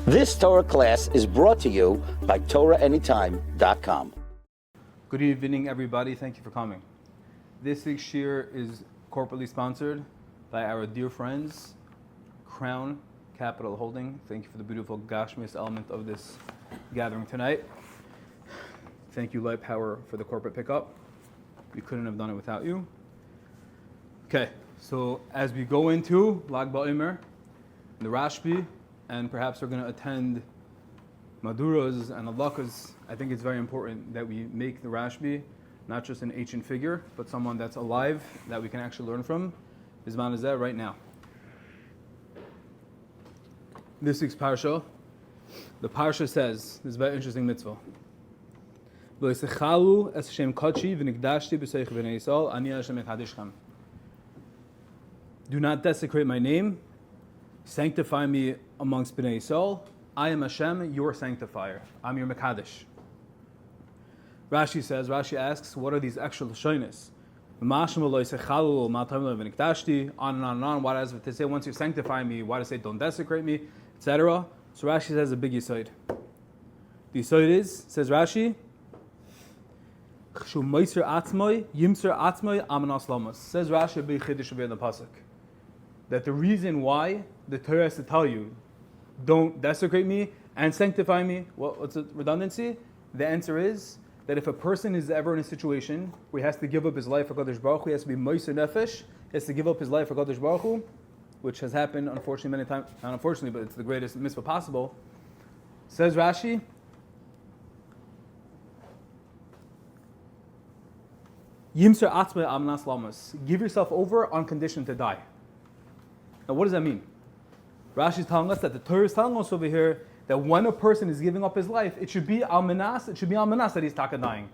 This Torah class is brought to you by TorahAnytime.com. Good evening, everybody. Thank you for coming. This week's shir is corporately sponsored by our dear friends, Crown Capital Holding. Thank you for the beautiful Gashmius element of this gathering tonight. Thank you, Light Power, for the corporate pickup. We couldn't have done it without you. Okay, so as we go into Lag Baomre, the Rashbi, and perhaps we're going to attend Maduras and Alakas, I think it's very important that we make the Rashbi not just an ancient figure, but someone that's alive that we can actually learn from. Bizman is that right now. This week's parsha, the parsha says, this is a very interesting mitzvah. Do not desecrate my name. Sanctify me amongst Bnei Yisrael. I am Hashem, your sanctifier. I'm your Mekadesh. Rashi asks, what are these extra lashonis? On and on. Why does it say once you sanctify me? Why does it say don't desecrate me? Etc. So Rashi says a big yisoid. The yisoid is, says Rashi, says Rashi a big chiddush in the pasuk, that the reason why the Torah has to tell you, don't desecrate me and sanctify me, what's the redundancy? The answer is that if a person is ever in a situation where he has to give up his life for Kadosh Baruch Hu, he has to be moiser nefesh, he has to give up his life for Kadosh Baruch Hu, which has happened unfortunately many times, not unfortunately, but it's the greatest mitzvah possible. Says Rashi, Yimser atzmei amnas lamas. Give yourself over on condition to die. Now, what does that mean? Rashi is telling us that the Torah is telling us over here that when a person is giving up his life, it should be al-manas. It should be al-manas that he's taka dying.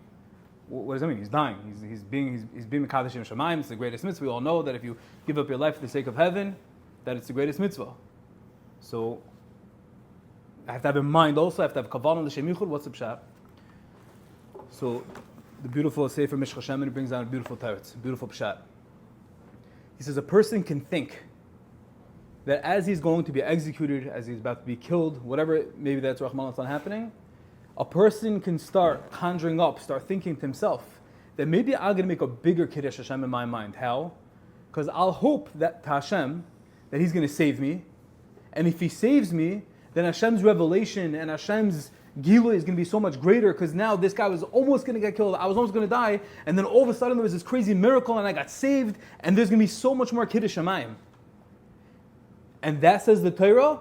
What does that mean? He's dying. He's being mekadesh Shemayim. It's the greatest mitzvah. We all know that if you give up your life for the sake of heaven, that it's the greatest mitzvah. So I have to have in mind also. I have to have kavanah l'shem yichud. What's the pshat? So the beautiful Sefer Mishcha Shemin brings down a beautiful teretz, beautiful pshat. He says a person can think that as he's going to be executed, as he's about to be killed, whatever, maybe that's Rahman al happening, a person can start conjuring up, start thinking to himself that maybe I'm going to make a bigger Kiddush Hashem in my mind. How? Because I'll hope that to Hashem, that he's going to save me. And if he saves me, then Hashem's revelation and Hashem's Gila is going to be so much greater, because now this guy was almost going to get killed, I was almost going to die, and then all of a sudden there was this crazy miracle and I got saved, and there's going to be so much more Kiddush Shamayim. And that says the Torah,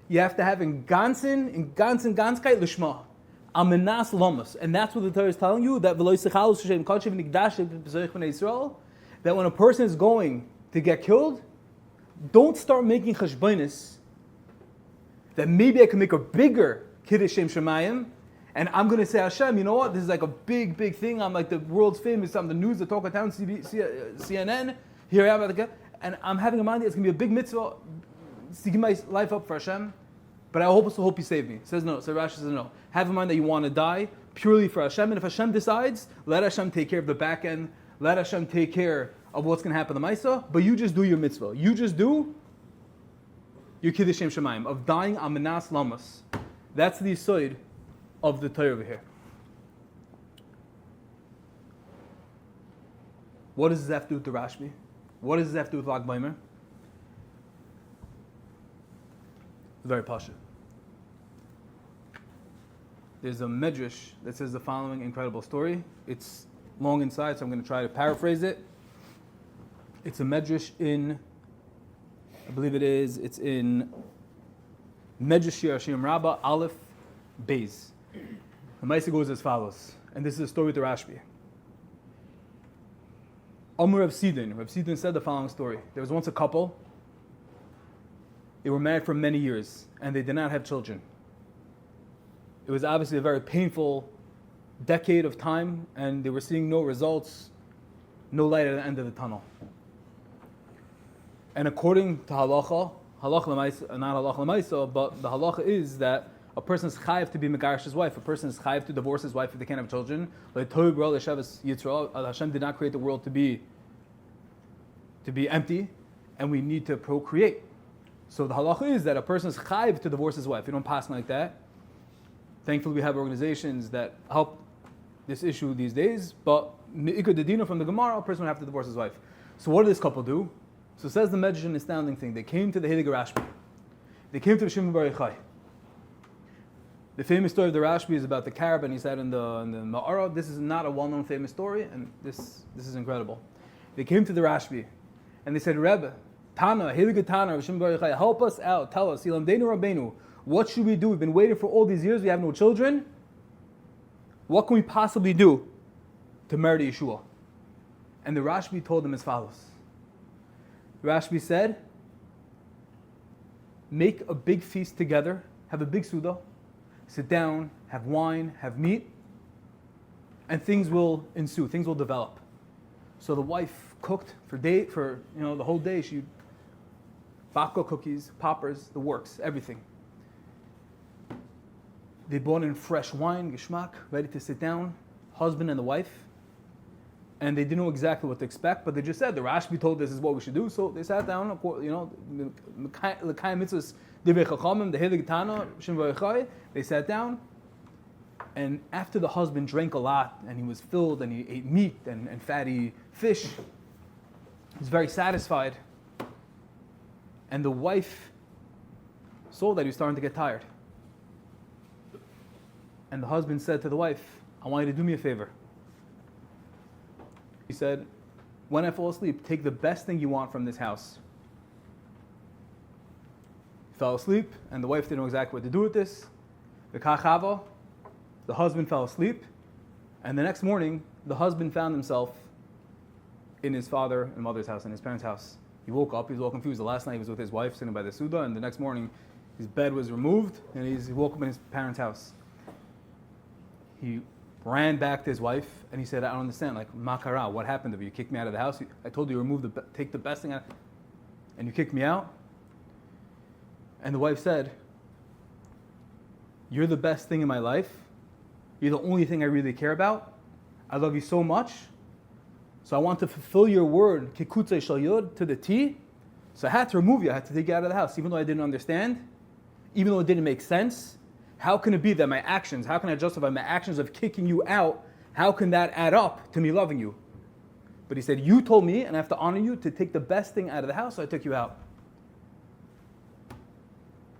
you have to have in ganskait lishma, amenas lamas. And that's what the Torah is telling you, that that when a person is going to get killed, don't start making cheshbonis that maybe I can make a bigger Kiddush Shem Shemayim, and I'm going to say, Hashem, you know what, this is like a big, big thing, I'm like the world's famous, I'm the news, the talk of town, CNN, here I am, and I'm having a mind that it's going to be a big mitzvah to give my life up for Hashem, but I also hope you save me. Says no. So Rashi says no. Have in mind that you want to die purely for Hashem, and if Hashem decides, let Hashem take care of the back end, let Hashem take care of what's going to happen to Maisa, but you just do your mitzvah. You just do your Kiddush Shem Shemayim, of dying amenas lamas. That's the yisoid of the Torah over here. What does this have to do with the Rashbi? What does this have to do with Lag Baomre? It's very pashut. There's a medrash that says the following incredible story. It's long inside, so I'm going to try to paraphrase it. It's a medrash in, I believe it's in Medrash Shir Rabbah, Aleph, Beis. The Maisa goes as follows, and this is a story with the Rashbi. Rav Sidon said the following story. There was once a couple. They were married for many years, and they did not have children. It was obviously a very painful decade of time, and they were seeing no results, no light at the end of the tunnel. And according to halacha l'maisa, not halacha l'maisa, but the halacha is that a person is chayiv to be megarish his wife. A person is chayiv to divorce his wife if they can't have children. Hashem did not create the world to be empty, and we need to procreate. So the halacha is that a person is chayiv to divorce his wife. You don't pass like that. Thankfully, we have organizations that help this issue these days. But me'ikad dedina from the Gemara, a person would have to divorce his wife. So what did this couple do? So says the Medrash an astounding thing. They came to the Heilige Rashbi. They came to the Shimon Bar Yochai. The famous story of the Rashbi is about the caravan he said in the Ma'ara. This is not a well-known famous story, and this is incredible. They came to the Rashbi, and they said, Rebbe, Tana, Heilige Tana, Shimon Bar Yochai, help us out. Tell us, Yilamdeinu Rabbeinu, what should we do? We've been waiting for all these years. We have no children. What can we possibly do to merit Yeshua? And the Rashbi told them as follows. The Rashbi said, make a big feast together, have a big suda, sit down, have wine, have meat, and things will ensue, things will develop. So the wife cooked for the whole day. She babka cookies, poppers, the works, everything. They brought in fresh wine, geschmack, ready to sit down, husband and the wife. And they didn't know exactly what to expect, but they just said, the Rashbi told this is what we should do. So they sat down, the Heilige Tana, Shimon Bar Yochai, they sat down. And after the husband drank a lot, and he was filled, and he ate meat and fatty fish, he was very satisfied. And the wife saw that he was starting to get tired. And the husband said to the wife, I want you to do me a favor. He said, when I fall asleep, take the best thing you want from this house. He fell asleep, and the wife didn't know exactly what to do with this. The husband fell asleep, and the next morning, the husband found himself in his father and mother's house, in his parents' house. He woke up, he was all confused. The last night he was with his wife, sitting by the Suda, and the next morning, his bed was removed, and he woke up in his parents' house. He ran back to his wife, and he said, I don't understand, like, makara, what happened to you? You kicked me out of the house? I told you take the best thing out, and you kicked me out? And the wife said, you're the best thing in my life. You're the only thing I really care about. I love you so much. So I want to fulfill your word, kikutzei shel yod, to the T. So I had to remove you. I had to take you out of the house, even though I didn't understand, even though it didn't make sense. How can it be that my actions, how can I justify my actions of kicking you out? How can that add up to me loving you? But he said, you told me, and I have to honor you, to take the best thing out of the house, so I took you out.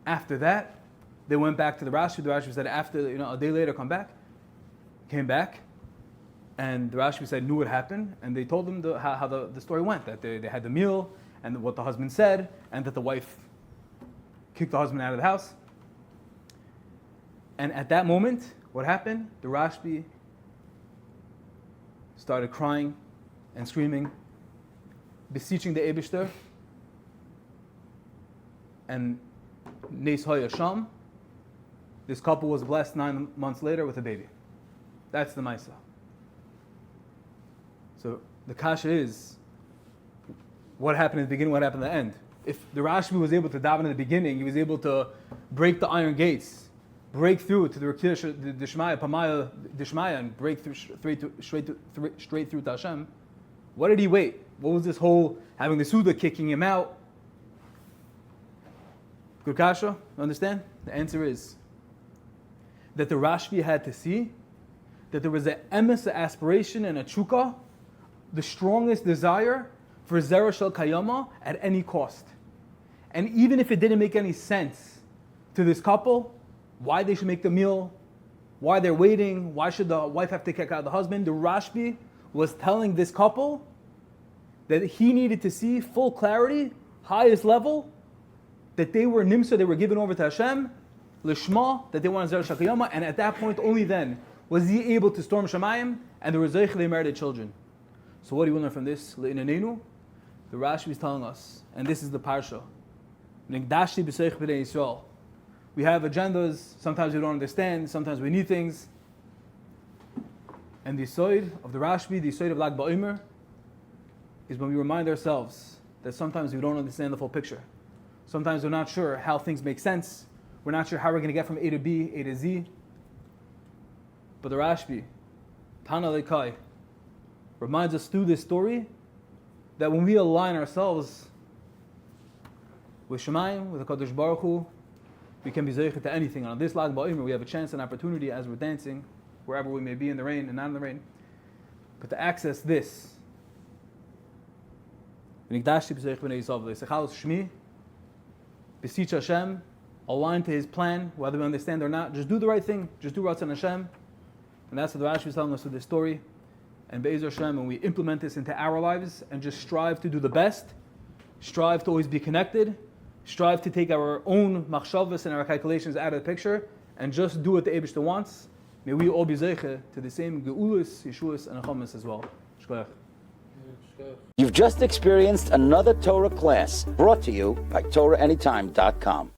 After that, they went back to the Rashbi. The Rashbi said, after, a day later, come back. Came back, and the Rashbi said, knew what happened, and they told him how the story went, that they had the meal, and what the husband said, and that the wife kicked the husband out of the house. And at that moment, what happened? The Rashbi started crying and screaming, beseeching the Aibeshter, and Nes Hayasham, this couple was blessed 9 months later with a baby. That's the Maisa. So the kasha is, what happened at the beginning, what happened at the end? If the Rashbi was able to daven in the beginning, he was able to break the iron gates, break through to the Rekir Dishmaya, Pamaya Dishmaya, and break through straight through to Hashem. What did he wait? What was this whole having the Suda kicking him out? Good kasha? Understand? The answer is that the Rashbi had to see that there was an emes, an aspiration, and a chukah, the strongest desire for Zera Shel Kayama at any cost. And even if it didn't make any sense to this couple, why they should make the meal, why they're waiting, why should the wife have to kick out the husband, the Rashbi was telling this couple that he needed to see full clarity, highest level, that they were nimsa, they were given over to Hashem, lishma, that they wanted Zera Shel Kayama, and at that point, only then, was he able to storm Shemayim, and the Rezeich, they merited children. So what do you learn from this? Le'inanenu, the Rashbi is telling us, and this is the parsha, Nigdashti b'seich b'nei Yisrael. We have agendas, sometimes we don't understand, sometimes we need things. And the Yisoid of the Rashbi, the Yisoid of Lag Baomre, is when we remind ourselves that sometimes we don't understand the full picture. Sometimes we're not sure how things make sense. We're not sure how we're going to get from A to B, A to Z. But the Rashbi, Tana Lekai, reminds us through this story that when we align ourselves with Shemayim, with the Kadosh Baruch Hu, we can be zeicha to anything. And on this Lag Baomre, we have a chance and opportunity as we're dancing, wherever we may be in the rain and not in the rain, but to access this. Shmi, beseech Hashem, align to His plan, whether we understand or not. Just do the right thing. Just do Ratzon Hashem. And that's what the Rashbi is telling us with this story. And Be'ezer Hashem, when we implement this into our lives and just strive to do the best, strive to always be connected, strive to take our own machshavas and our calculations out of the picture, and just do what the Aibeshter wants, may we all be zeiche to the same Geulas, Yeshuas, and Achamas as well. Shkoyach. You've just experienced another Torah class brought to you by TorahAnytime.com.